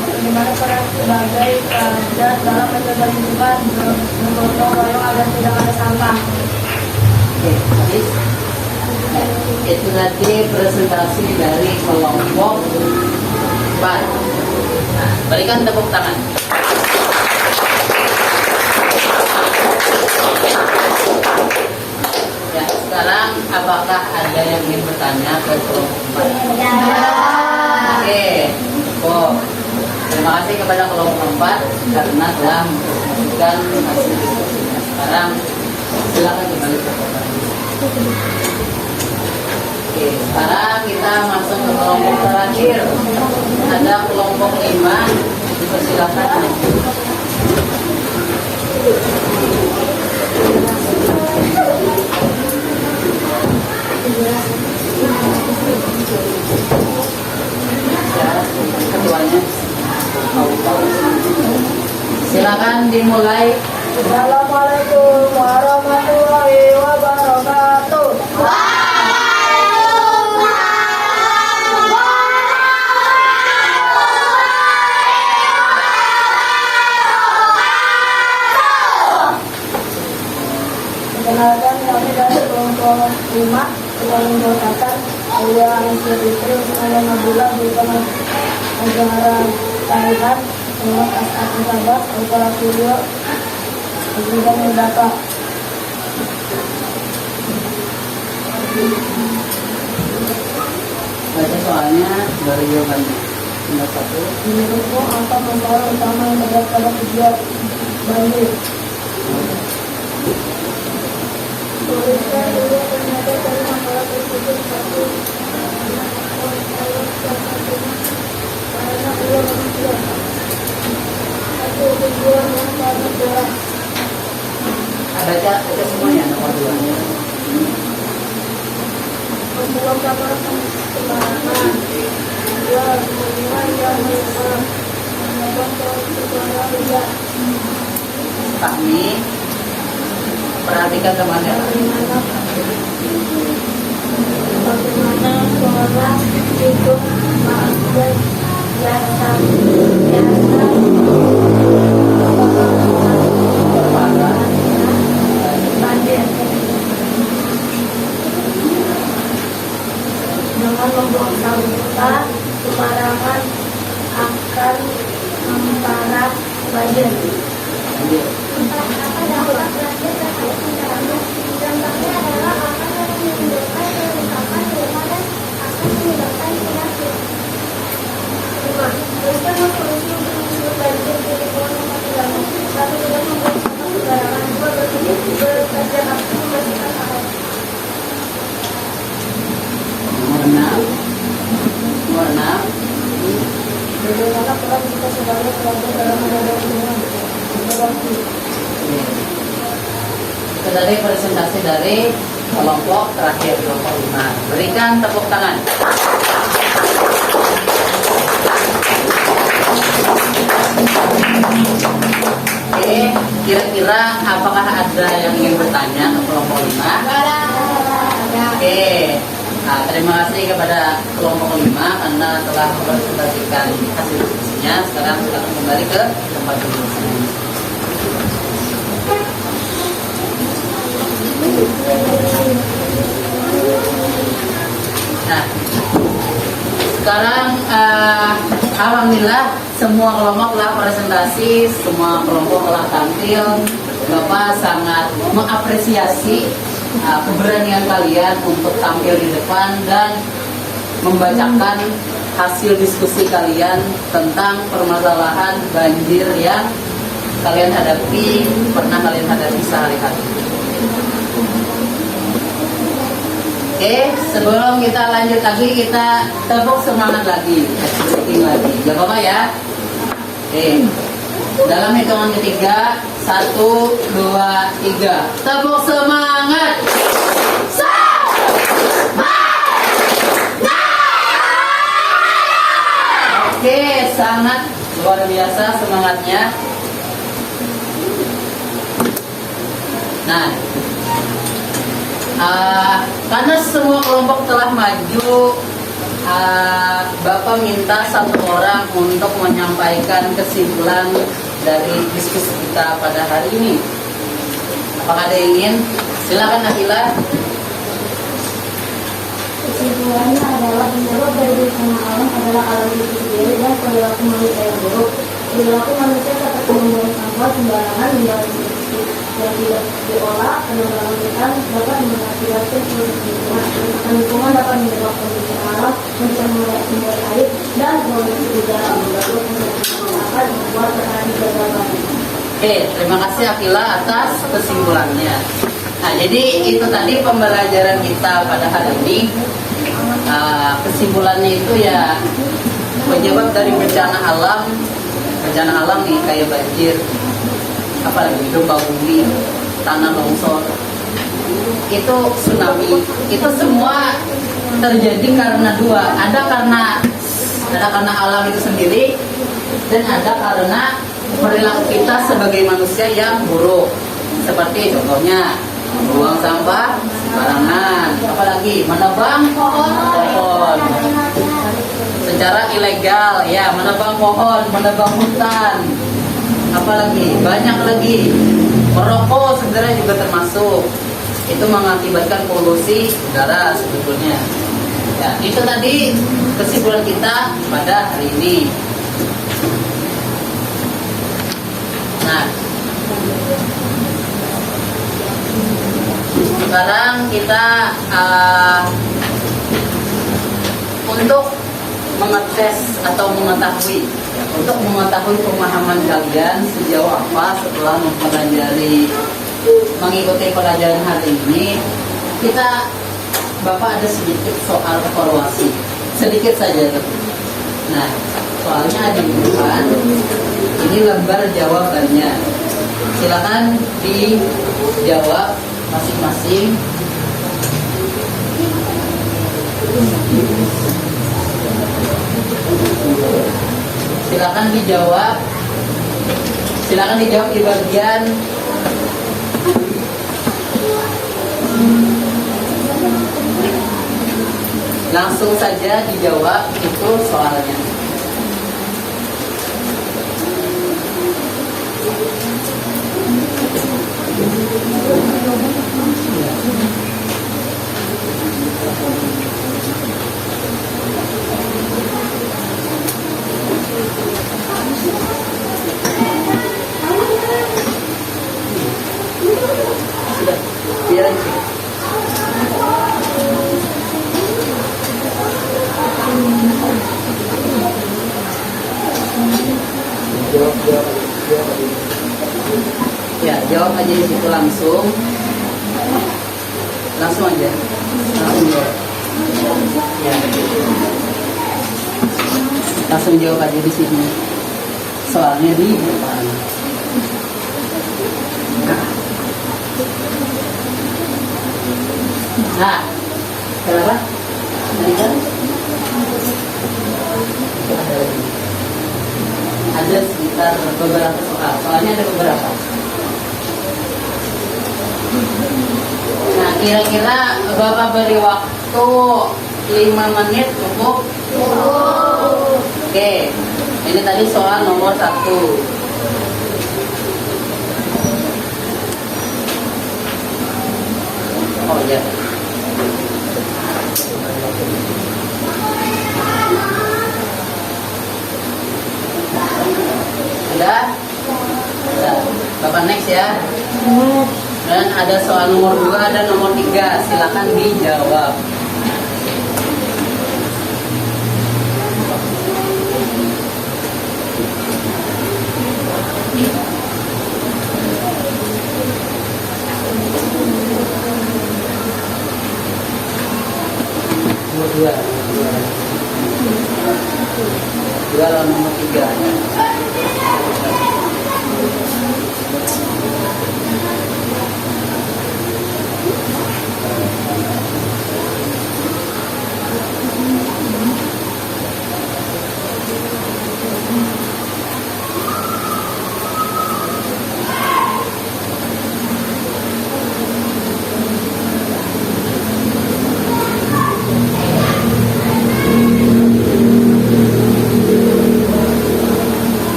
Bagaimana peran sebagai pelajar dalam menjaga lingkungan menggotong royong agar tidak ada sampah. Oke, habis. Itu tadi presentasi dari kelompok 4. Nah, berikan tepuk tangan. Ya, sekarang apakah ada yang ingin bertanya ke kelompok 4? Oke, cukup. Terima kasih kepada kelompok 4 karena telah mempresentasikan hasil diskusinya. Sekarang silakan kembali ke kelompok. Oke, sekarang kita masuk ke kelompok terakhir. Ada kelompok 5. Dipersilakan. Ketuanya. Silakan dimulai. Assalamualaikum warahmatullahi wabarakatuh. Perkenalkan kami dari kelompok 5 yang membawakan Aulia Aisyah Fitri Usmana Nabila bersama negara Thailand Muhammad As'ad Sabat Utara Suryo Aziza Mudaka. Baca soalnya dari jawabannya. Nomor 1. Menurutmu apa masalah utama yang terjadi pada tujuan banjir? Tuliskan dulu pernyataan dari masalah tersebut satu. Karena ia manusia. Satu tujuan yang sangat jelas. Baca semuanya nomor 2. membuang sampah sembarangan. 2. Lingkungan yang rusak, membuang sampah tidak. Pahami, perhatikan temannya. Bagaimana seorang hidup makhluk biasa banjir dengan membuang sampah sembarangan akan memperak banjir. Dampaknya adalah akan menimbulkan kerusakan rumah dan akan menyebabkan penyakit. 5. Teruskan solusi untuk menyebut banjir di lingkungan rumah tangga. 1. Tidak membuang sampah sembarangan. 2. Bekerja aktif membersihkan sampah. Nomor 6. Nomor 6. Bagaimana peran kita sebagai pelajar dalam menjaga lingkungan? Itu tadi presentasi dari kelompok terakhir, kelompok 5. Berikan tepuk tangan. Oke, kira-kira apakah ada yang ingin bertanya ke kelompok 5? Oke, nah, terima kasih kepada kelompok 5 karena telah mempresentasikan hasil diskusinya. Sekarang kita kembali ke tempat duduk. Nah, sekarang alhamdulillah semua kelompok telah presentasi, semua kelompok telah tampil. Bapak sangat mengapresiasi keberanian kalian untuk tampil di depan dan membacakan hasil diskusi kalian tentang permasalahan banjir yang kalian hadapi, pernah kalian hadapi sehari-hari. Oke, sebelum kita lanjut lagi, kita tepuk semangat lagi, exciting lagi, gak apa-apa ya. Oke, dalam hitungan ketiga, 1, 2, 3, tepuk semangat. Oke, sangat luar biasa semangatnya. Nah, karena semua kelompok telah maju, Bapak minta satu orang untuk menyampaikan kesimpulan dari diskusi kita pada hari ini. Apakah ada yang ingin? Silakan Nabila. Kesimpulannya adalah penyebab dari bencana alam adalah alam itu sendiri dan perilaku manusia yang buruk. Perilaku manusia seperti membuang sampah sembarangan, meninggalkan plastik yang tidak diolah, penambangan hutan dapat mengakibatkan kerusakan lingkungan, dapat menyebabkan bencana alam, mencemari sumber air dan polusi udara, mengganggu masyarakat, membuat petani gagal panen. Oke, terima kasih Akila atas kesimpulannya. Nah, jadi itu tadi pembelajaran kita pada hari ini. Kesimpulannya itu ya penyebab dari bencana alam nih kayak banjir, apalagi gempa bumi, tanah longsor, itu tsunami, itu semua terjadi karena dua, ada karena alam itu sendiri dan ada karena perilaku kita sebagai manusia yang buruk. Seperti contohnya buang sampah sembarangan, apalagi menebang pohon secara ilegal, ya, menebang pohon, menebang hutan, apalagi banyak lagi, merokok sebenarnya juga termasuk, itu mengakibatkan polusi udara sebetulnya. Ya, itu tadi kesimpulan kita pada hari ini. Nah, sekarang kita untuk mengetes atau mengetahui pemahaman kalian sejauh apa setelah mengikuti pelajaran hari ini, Bapak ada sedikit soal evaluasi, sedikit saja. Nah, soalnya ada di depan, ini lembar jawabannya. Silakan dijawab masing-masing. Silakan dijawab. Silakan dijawab di bagian langsung saja dijawab itu soalnya. Sudah, biar aja. Ya, jawab aja di situ langsung. Langsung aja. Langsung jawab. Ya. Langsung jawab aja di sini. Soalnya di depan. Nah, kenapa? Tadi kan? Ada sekitar beberapa soal. Soalnya ada beberapa. Nah, kira-kira Bapak beri waktu 5 menit cukup? Oke, ini tadi soal nomor 1. Oh ya. Sudah? Sudah. Bapak next ya. Dan ada soal nomor 2 dan nomor 3. Silakan dijawab. Nomor 2. 2 lawan nomor 3.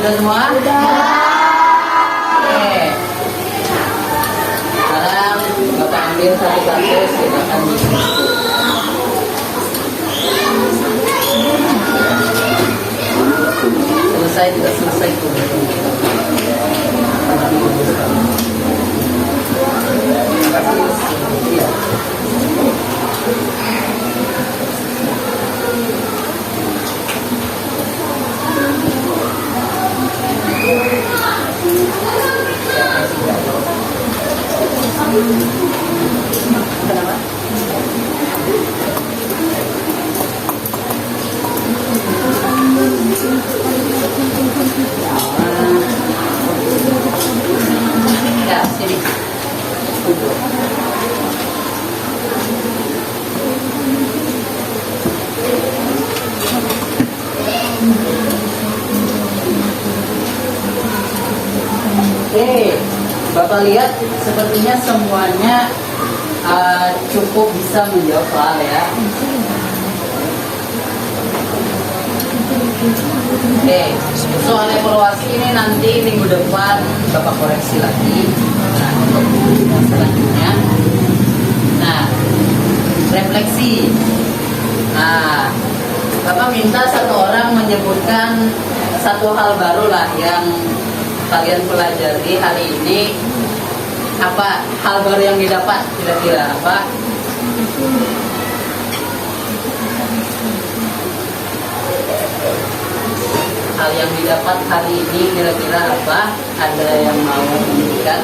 Sudah semua? Oke. Sekarang Bapak ambil satu-satu, silakan. Selesai tidak selesai tuh. Iya. Kenapa? Ya, sini. Oke, Bapak lihat sepertinya semuanya cukup bisa menjawab soal ya. Oke, soal evaluasi ini nanti minggu depan Bapak koreksi lagi. Nah, untuk yang selanjutnya, nah refleksi. Nah, Bapak minta satu orang menyebutkan satu hal baru lah yang kalian pelajari hari ini. Apa hal baru yang didapat kira-kira apa? Hal yang didapat hari ini kira-kira apa? Ada yang mau menyebutkan?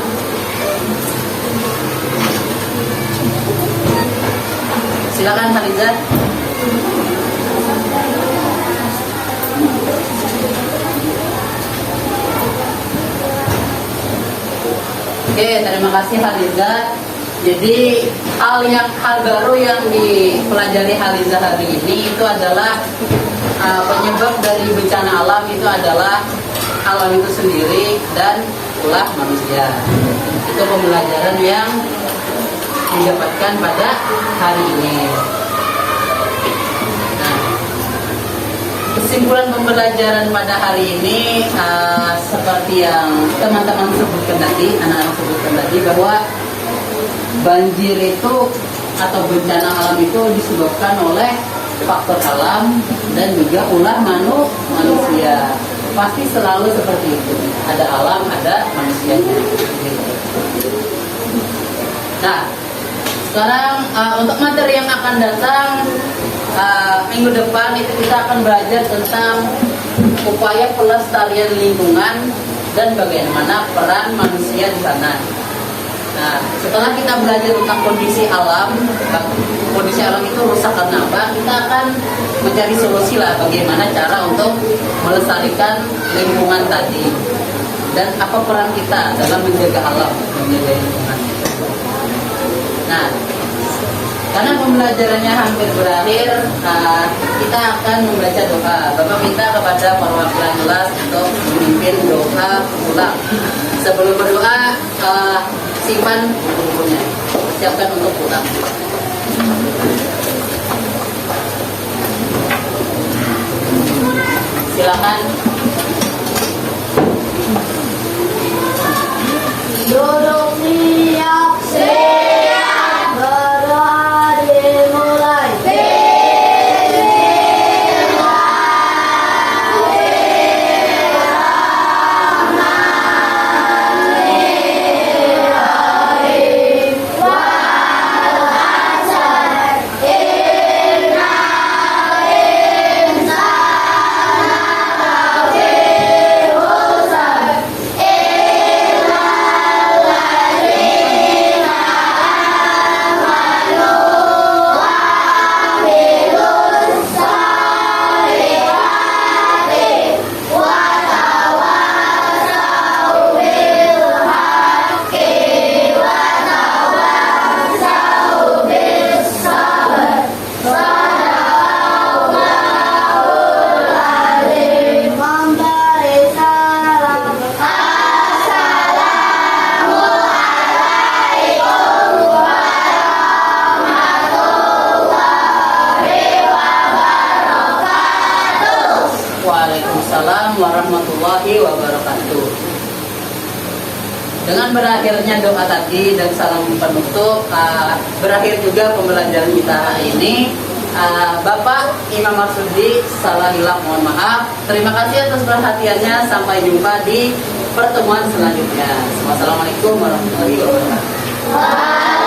Silakan Haliza. Oke, terima kasih Haliza. Jadi hal baru yang dipelajari Haliza hari ini itu adalah penyebab dari bencana alam itu adalah alam itu sendiri dan ulah manusia. Itu pembelajaran yang didapatkan pada hari ini. Nah, kesimpulan pembelajaran pada hari ini seperti yang teman-teman sebutkan tadi, anak-anak sebutkan tadi, bahwa banjir itu atau bencana alam itu disebabkan oleh faktor alam dan juga ulah manusia. Pasti selalu seperti itu. Ada alam, ada manusianya. Nah, sekarang untuk materi yang akan datang minggu depan itu kita akan belajar tentang upaya pelestarian lingkungan dan bagaimana peran manusia di sana. Nah, setelah kita belajar tentang kondisi alam itu rusak karena apa? Kita akan mencari solusi lah bagaimana cara untuk melestarikan lingkungan tadi dan apa peran kita dalam menjaga alam, menjaga lingkungan. Nah, karena pembelajarannya hampir berakhir, kita akan membaca doa. Bapak minta kepada perwakilan kelas untuk memimpin doa pulang. Sebelum berdoa, simpan bukunya, siapkan untuk pulang. Silakan. Duduk siap, siap. Berdoa dimulai. Waalaikumsalam warahmatullahi wabarakatuh. Dengan berakhirnya doa tadi dan salam penutup, berakhir juga pembelajaran kita hari ini. Bapak Imam Marsudi, salah hilang mohon maaf. Terima kasih atas perhatiannya. Sampai jumpa di pertemuan selanjutnya. Wassalamualaikum warahmatullahi wabarakatuh.